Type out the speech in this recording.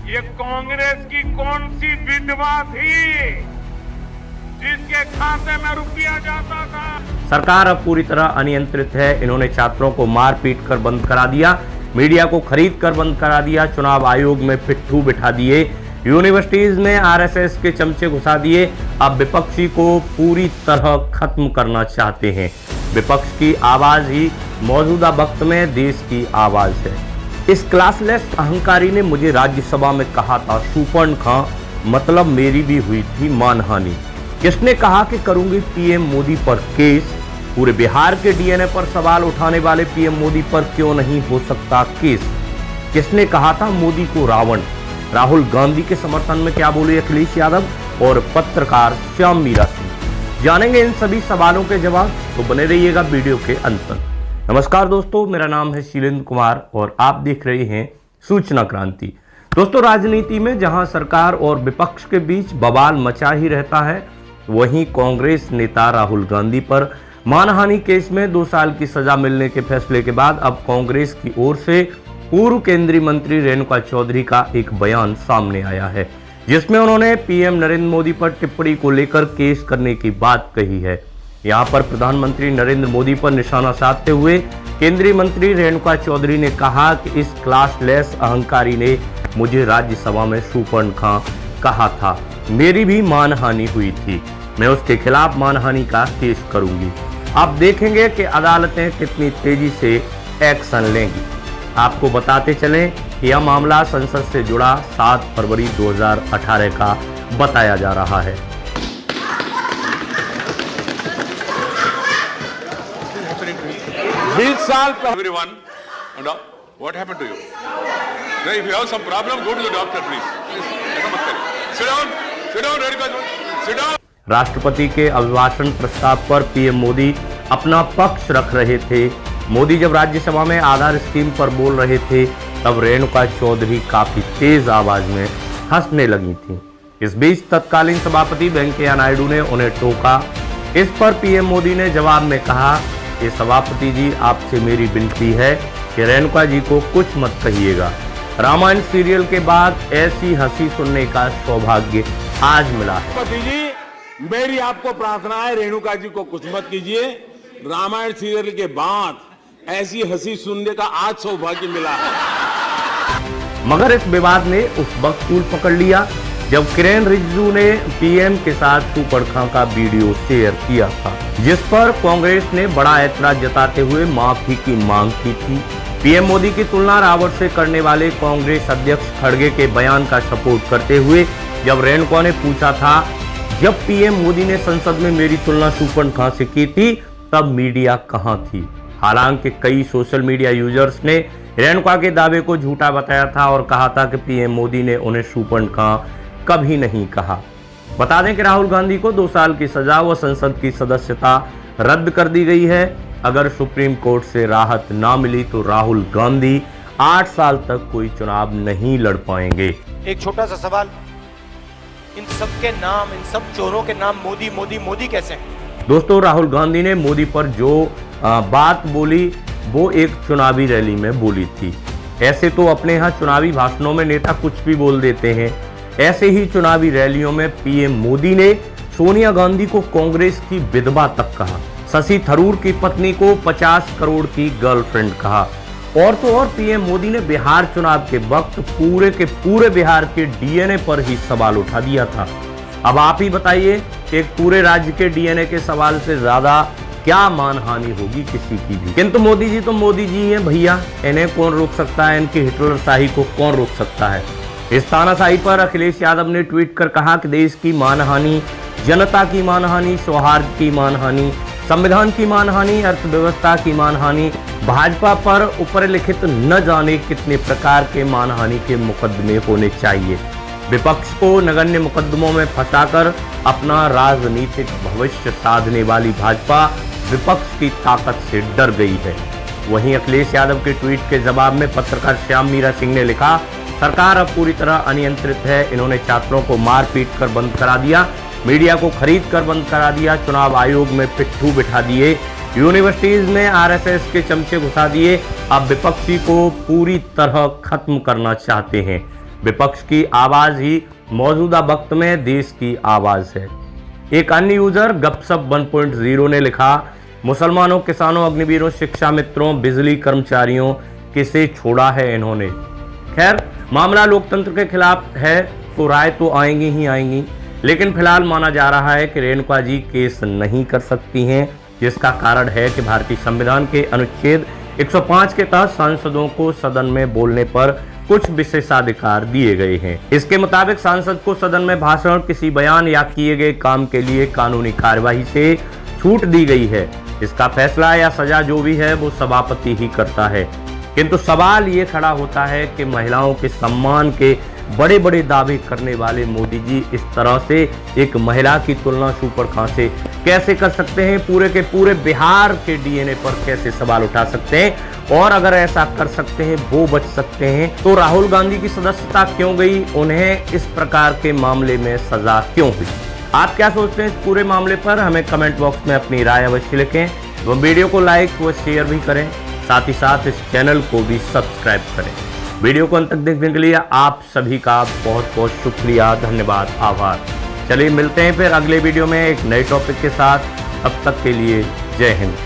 ये कांग्रेस की कौन सी विधवा थी जिसके खाते में रुपया जाता था। सरकार अब पूरी तरह अनियंत्रित है। इन्होंने छात्रों को मार पीट कर बंद करा दिया, मीडिया को खरीद कर बंद करा दिया, चुनाव आयोग में पिट्ठू बिठा दिए, यूनिवर्सिटीज में आरएसएस के चमचे घुसा दिए। अब विपक्षी को पूरी तरह खत्म करना चाहते हैं। विपक्ष की आवाज ही मौजूदा वक्त में देश की आवाज है। इस क्लासलेस अहंकारी ने मुझे राज्यसभा में कहा था शूर्पणखा, मतलब मेरी भी हुई थी मानहानि। किसने कहा कि करूंगी पीएम मोदी पर केस? पूरे बिहार के डीएनए पर सवाल उठाने वाले पीएम मोदी पर क्यों नहीं हो सकता केस? किसने कहा था मोदी को रावण? राहुल गांधी के समर्थन में क्या बोले अखिलेश यादव और पत्रकार श्याम मीरा सिंह? जानेंगे इन सभी सवालों के जवाब, तो बने रहिएगा वीडियो के अंत तक। नमस्कार दोस्तों, मेरा नाम है शीलेंद्र कुमार और आप देख रहे हैं सूचना क्रांति। दोस्तों, राजनीति में जहां सरकार और विपक्ष के बीच बवाल मचा ही रहता है, वहीं कांग्रेस नेता राहुल गांधी पर मानहानि केस में 2 साल की सजा मिलने के फैसले के बाद अब कांग्रेस की ओर से पूर्व केंद्रीय मंत्री रेणुका चौधरी का एक बयान सामने आया है, जिसमें उन्होंने पीएम नरेंद्र मोदी पर टिप्पणी को लेकर केस करने की बात कही है। यहां पर प्रधानमंत्री नरेंद्र मोदी पर निशाना साधते हुए केंद्रीय मंत्री रेणुका चौधरी ने कहा कि इस क्लासलेस अहंकारी ने मुझे राज्यसभा में शूर्पणखा कहा था, मेरी भी मानहानि हुई थी, मैं उसके खिलाफ मानहानि का केस करूंगी। अब देखेंगे कि अदालतें कितनी तेजी से एक्शन लेंगी। आपको बताते चलें कि यह मामला संसद से जुड़ा 7 फरवरी 2018 का बताया जा रहा है। Everyone, what happened to you? If you have some problem, go to the doctor, please. Sit down, sit down. राष्ट्रपति के अभिभाषण प्रस्ताव पर पीएम मोदी अपना पक्ष रख रहे थे। मोदी जब राज्यसभा में आधार स्कीम पर बोल रहे थे, तब रेणुका चौधरी काफी तेज आवाज में हंसने लगी थी। इस बीच तत्कालीन सभापति वेंकैया नायडू ने उन्हें टोका। इस पर पीएम मोदी ने जवाब में कहा कि सभापति जी, आपसे मेरी विनती है कि रेणुका जी को कुछ मत कहिएगा। रामायण सीरियल के बाद ऐसी हंसी सुनने का सौभाग्य आज मिला है। सभापति जी, मेरी आपको प्रार्थना है, रेणुका जी को कुछ मत कीजिए। रामायण सीरियल के बाद ऐसी हंसी सुनने का आज सौभाग्य मिला है। मगर इस विवाद ने उस वक्त तूल पकड़ लिया जब किरेन रिजिजू ने पीएम के साथ शूर्पणखा का वीडियो शेयर किया था, जिस पर कांग्रेस ने बड़ा ऐतराज जताते हुए माफी की मांग की थी। पीएम मोदी की तुलना रावण से करने वाले कांग्रेस अध्यक्ष खड़गे के बयान का सपोर्ट करते हुए जब रेणुका ने पूछा था, जब पीएम मोदी ने संसद में मेरी तुलना शूर्पणखा से की थी, तब मीडिया कहां थी? हालांकि कई सोशल मीडिया यूजर्स ने रेणुका के दावे को झूठा बताया था और कहा था कि पीएम मोदी ने उन्हें शूर्पणखा कभी नहीं कहा। बता दें कि राहुल गांधी को 2 साल की सजा व संसद की सदस्यता रद्द कर दी गई है। अगर सुप्रीम कोर्ट से राहत ना मिली तो राहुल गांधी 8 साल तक कोई चुनाव नहीं लड़ पाएंगे। एक छोटा सा सवाल, इन सब के नाम, इन सब चोरों के नाम मोदी मोदी मोदी कैसे हैं? दोस्तों, राहुल गांधी ने मोदी पर जो बात बोली वो एक चुनावी रैली में बोली थी। ऐसे तो अपने यहाँ चुनावी भाषणों में नेता कुछ भी बोल देते हैं, ऐसे ही चुनावी रैलियों में पीएम मोदी ने सोनिया गांधी को कांग्रेस की विधवा तक कहा, शशि थरूर की पत्नी को 50 करोड़ की गर्लफ्रेंड कहा। और तो और पीएम मोदी ने बिहार चुनाव के वक्त पूरे के पूरे बिहार के डीएनए पर ही सवाल उठा दिया था। अब आप ही बताइए, एक पूरे राज्य के डीएनए के सवाल से ज्यादा क्या मानहानि होगी किसी की भी। किंतु मोदी जी तो मोदी जी हैं भैया, इन्हें कौन रोक सकता है? इनकी हिटलर शाही को कौन रोक सकता है? इस तानाशाही पर अखिलेश यादव ने ट्वीट कर कहा कि देश की मानहानि, जनता की मानहानि, सौहार्द की मानहानि, संविधान की मानहानि, अर्थव्यवस्था की मानहानि, भाजपा पर ऊपर लिखित न जाने कितने प्रकार के मानहानि के मुकदमे होने चाहिए। विपक्ष को नगण्य मुकदमों में फंसाकर अपना राजनीतिक भविष्य साधने वाली भाजपा विपक्ष की ताकत से डर गई है। वहीं अखिलेश यादव के ट्वीट के जवाब में पत्रकार श्याम मीरा सिंह ने लिखा, सरकार अब पूरी तरह अनियंत्रित है। इन्होंने छात्रों को मार पीट कर बंद करा दिया, मीडिया को खरीद कर बंद करा दिया, चुनाव आयोग में पिट्ठू बिठा दिए, यूनिवर्सिटीज में आरएसएस के चमचे घुसा दिए। अब विपक्षी को पूरी तरह खत्म करना चाहते हैं। विपक्ष की आवाज ही मौजूदा वक्त में देश की आवाज है। एक अन्य यूजर गपशप 1.0 ने लिखा, मुसलमानों, किसानों, अग्निवीरों, शिक्षा मित्रों, बिजली कर्मचारियों, किसे छोड़ा है इन्होंने। खैर, मामला लोकतंत्र के खिलाफ है तो राय तो आएंगी ही आएंगी, लेकिन फिलहाल माना जा रहा है कि रेणुका जी केस नहीं कर सकती हैं, जिसका कारण है कि भारतीय संविधान के अनुच्छेद 105 के तहत सांसदों को सदन में बोलने पर कुछ विशेषाधिकार दिए गए हैं। इसके मुताबिक सांसद को सदन में भाषण, किसी बयान या किए गए काम के लिए कानूनी कार्यवाही से छूट दी गई है। इसका फैसला या सजा जो भी है वो सभापति ही करता है। किंतु सवाल ये खड़ा होता है कि महिलाओं के सम्मान के बड़े बड़े दावे करने वाले मोदी जी इस तरह से एक महिला की तुलना सुपर खां से कैसे कर सकते हैं, पूरे के पूरे बिहार के डीएनए पर कैसे सवाल उठा सकते हैं, और अगर ऐसा कर सकते हैं, वो बच सकते हैं, तो राहुल गांधी की सदस्यता क्यों गई, उन्हें इस प्रकार के मामले में सजा क्यों हुई। आप क्या सोचते हैं इस पूरे मामले पर? हमें कमेंट बॉक्स में अपनी राय अवश्य लिखें। वो वीडियो को लाइक व शेयर भी करें, साथ ही साथ इस चैनल को भी सब्सक्राइब करें। वीडियो को अंत तक देखने के लिए आप सभी का बहुत बहुत शुक्रिया, धन्यवाद, आभार। चलिए मिलते हैं फिर अगले वीडियो में एक नए टॉपिक के साथ। अब तक के लिए जय हिंद।